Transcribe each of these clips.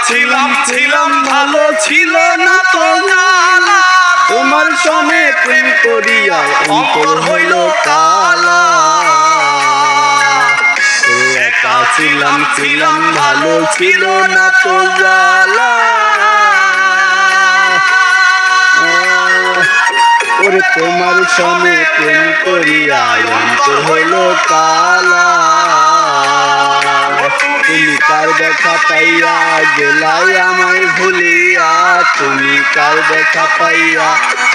ছিলাম ছিলাম ভালো ছিল না তো জ্বালা, তোমার সনে প্রেম করিয়া অন্তর হইল কালা। একা ছিলাম ছিলাম ভালো ছিল না তো জ্বালা, ওরে তোমার সনে প্রেম করিয়া অন্তর হইল কালা। তুমি কার দেখা পাইয়া গেলাই আমায় ভুলিয়া, তুমি কার দেখা পাইয়া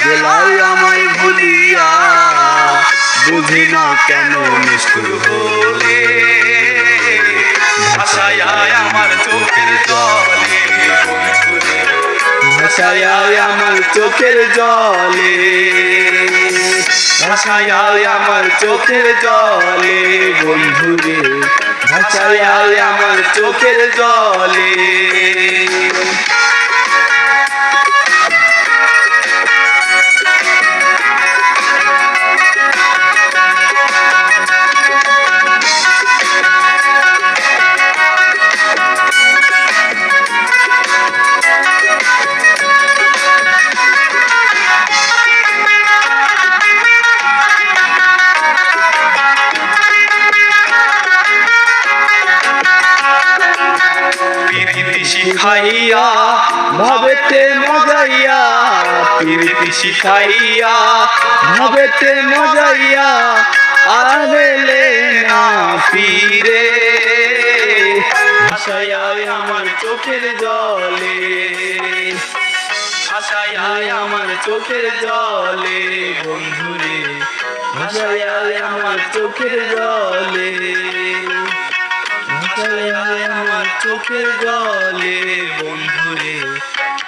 গেলাই আমায় ভুলিয়া, বুঝি না কেন নিষ্ঠুর হলে ভাষায় আমার চোখের জলে, ভাষায় আমার চোখের জলে, ভাষায় আমার চোখের জলে বন্ধুরে, ভাষায় আমার চোখের জলে। শিখাইয়া ভাবেতে মজাইয়া, প্রীতি শিখাইয়া ভাবেতে মজাইয়া, আরেলে না ফিরে, ভাষায় আমার চোখের জলে, ভাষায় আমার চোখের জলে বন্ধুরে, ভাষায় আমার চোখের জলে, ভাষায় আমার চোখের জলে বন্ধুরে,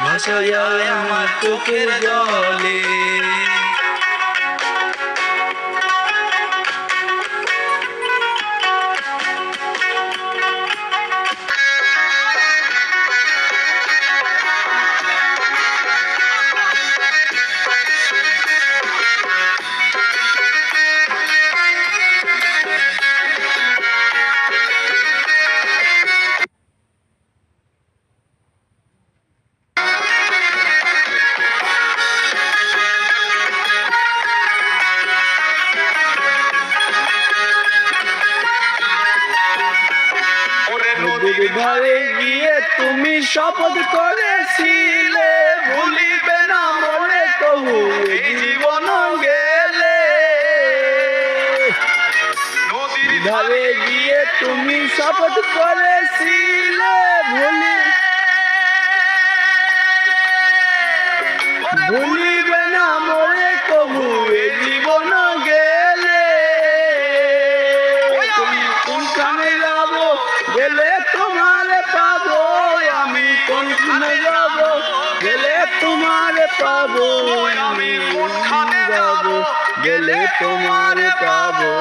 ভাষায় আমার চোখের জলে। নদীর ধারে গিয়ে তুমি শপথ করেছিলে, ভুলিবে না মনে তবু এই জীবন গেলে। নদীর ধারে গিয়ে তুমি শপথ করেছিলে, ভুলিবে না মনে তবু এই জীবন গেলে। কোনখানে যাব গেলে তোমার পাবো, আমি কোনখানে যাব গেলে তোমার পাবো, আমি কোনখানে যাব গেলে তোমার পাবো,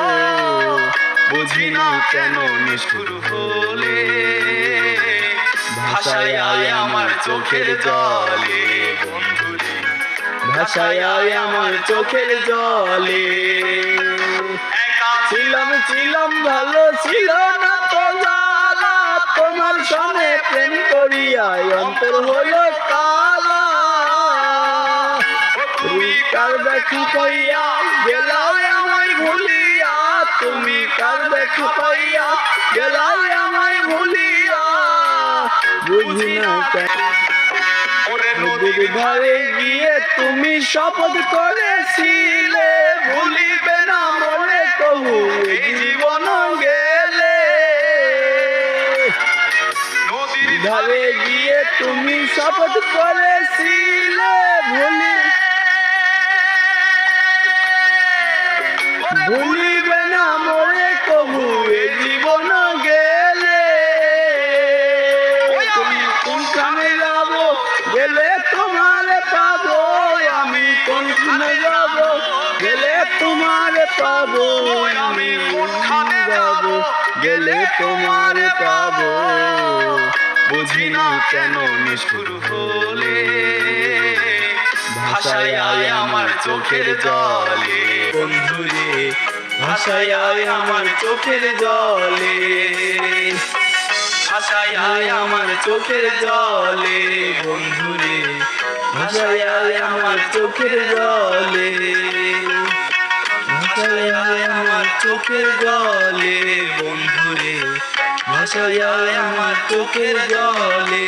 বুঝি না কেন নিষ্ঠুর হলে ভাষায় আমার চোখের জলে বন্ধুরে, ভাষায় আমার চোখের জলে। ছিলাম ছিলাম ভালো ছিল না তো জ্বালা, তোমার সনে প্রেম করিয়া অন্তর হইল কালা। তুমি কার দেখা পাইয়া গেলাই আমায় ভুলিয়া, তুমি কার দেখা পাইয়া গেলাই আমায় ভুলিয়া, বুঝি না কেন। নদীর ধারে গিয়ে তুমি শপথ করেছিলে, ভুলিবে না মনে তবু এই জীবন গেলে। নদীর ধারে গিয়ে তুমি শপথ করেছিলে, ভুলিবে না মনে তবু এই জীবন গেলে। কোনখানে যাব গেলে তোমার পাবো, আমি কোনখানে যাব গেলে তোমার পাবো, আমি কোনখানে যাব গেলে তোমার পাবো, বুঝি না কেন নিষ্ঠুর হলে ভাষায় আমার চোখের জলে বন্ধুরে, ভাষায় আমার চোখের জলে, ভাষায় আয় আমার চোখের জলে বন্ধুরে, ভাসায় আয় আমার চোখের জলে, ভাসায় আয় আমার চোখের জলে বন্ধুরে, ভাসায় আয় আমার চোখের জলে।